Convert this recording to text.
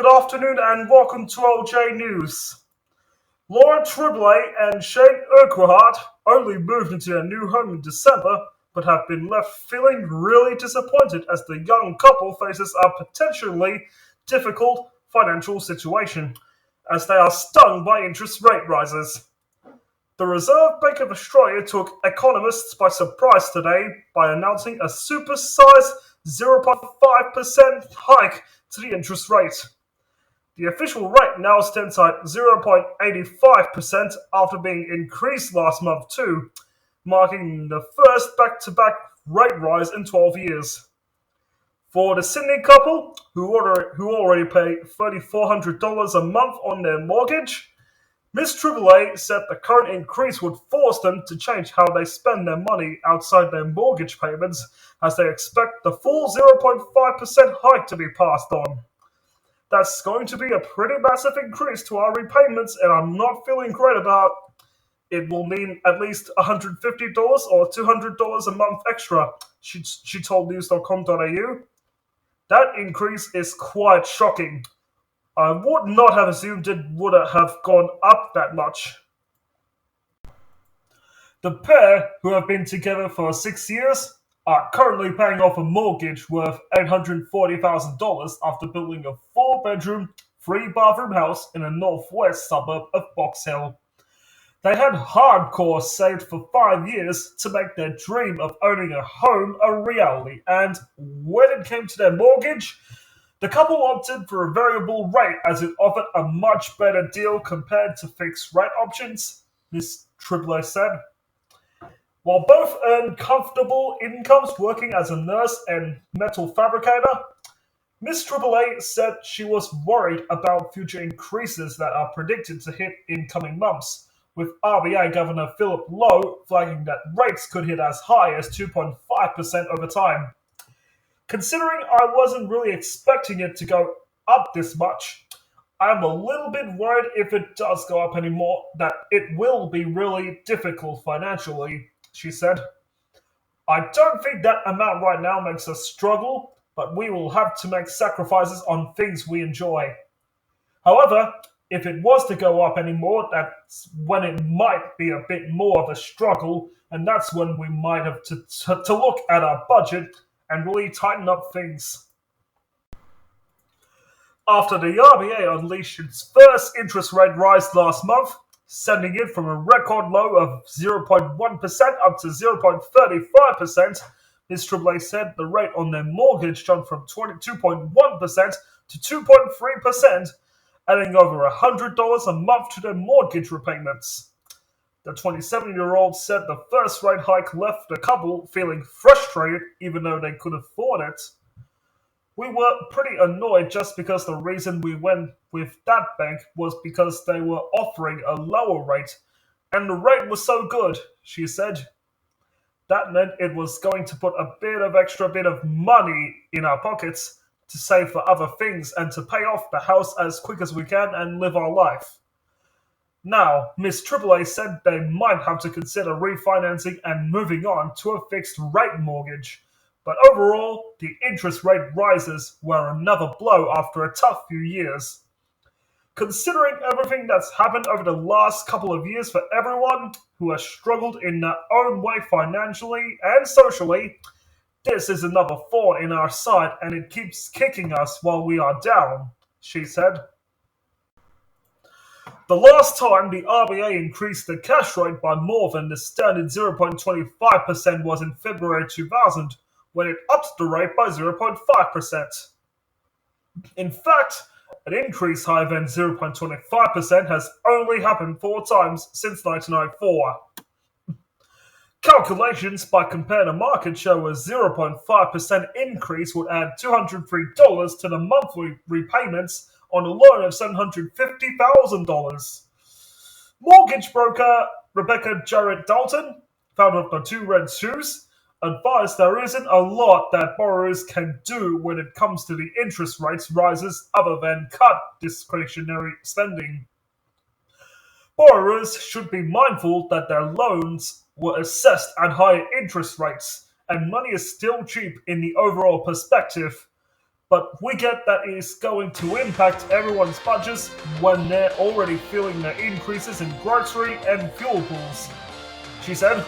Good afternoon and welcome to OJ News. Laura Tribolet and Shane Urquhart only moved into their new home in December, but have been left feeling really disappointed as the young couple faces a potentially difficult financial situation, as they are stung by interest rate rises. The Reserve Bank of Australia took economists by surprise today by announcing a supersized 0.5% hike to the interest rate. The official rate now stands at 0.85% after being increased last month too, marking the first back-to-back rate rise in 12 years. For the Sydney couple, who already pay $3,400 a month on their mortgage, Ms. Tribolet said the current increase would force them to change how they spend their money outside their mortgage payments, as they expect the full 0.5% hike to be passed on. That's going to be a pretty massive increase to our repayments, and I'm not feeling great about it. Will mean at least $150 or $200 a month extra, she told news.com.au. That increase is quite shocking. I would not have assumed it would have gone up that much. The pair, who have been together for 6 years, are currently paying off a mortgage worth $840,000 after building a 4-bedroom, 3-bathroom house in a northwest suburb of Box Hill. They had hardcore saved for 5 years to make their dream of owning a home a reality, and when it came to their mortgage, the couple opted for a variable rate as it offered a much better deal compared to fixed rate options, Ms. Tribolet said. While both earn comfortable incomes working as a nurse and metal fabricator, Ms. Tribolet said she was worried about future increases that are predicted to hit in coming months, with RBA Governor Philip Lowe flagging that rates could hit as high as 2.5% over time. Considering I wasn't really expecting it to go up this much, I'm a little bit worried if it does go up anymore that it will be really difficult financially, she said. I don't think that amount right now makes us struggle, but we will have to make sacrifices on things we enjoy. However, if it was to go up anymore, that's when it might be a bit more of a struggle, and that's when we might have to look at our budget and really tighten up things. After the RBA unleashed its first interest rate rise last month, sending it from a record low of 0.1% up to 0.35%, Ms. Tribolet said the rate on their mortgage jumped from 22.1% to 2.3%, adding over $100 a month to their mortgage repayments. The 27-year-old said the first rate hike left the couple feeling frustrated even though they could afford it. We were pretty annoyed just because the reason we went with that bank was because they were offering a lower rate, and the rate was so good, she said. That meant it was going to put a extra bit of money in our pockets to save for other things and to pay off the house as quick as we can and live our life. Now, Ms. Tribolet said they might have to consider refinancing and moving on to a fixed rate mortgage, but overall, the interest rate rises were another blow after a tough few years. Considering everything that's happened over the last couple of years for everyone who has struggled in their own way financially and socially, this is another thorn in our side and it keeps kicking us while we are down, she said. The last time the RBA increased the cash rate by more than the standard 0.25% was in February 2000, when it upped the rate by 0.5%. In fact, an increase higher than 0.25% has only happened 4 times since 1994. Calculations by Compare the Market show a 0.5% increase would add $203 to the monthly repayments on a loan of $750,000. Mortgage broker Rebecca Jarrett Dalton, founder of the Two Red Shoes, advised there isn't a lot that borrowers can do when it comes to the interest rates rises other than cut discretionary spending. Borrowers should be mindful that their loans were assessed at higher interest rates, and money is still cheap in the overall perspective. but we get that it is going to impact everyone's budgets when they're already feeling the increases in grocery and fuel bills. She said,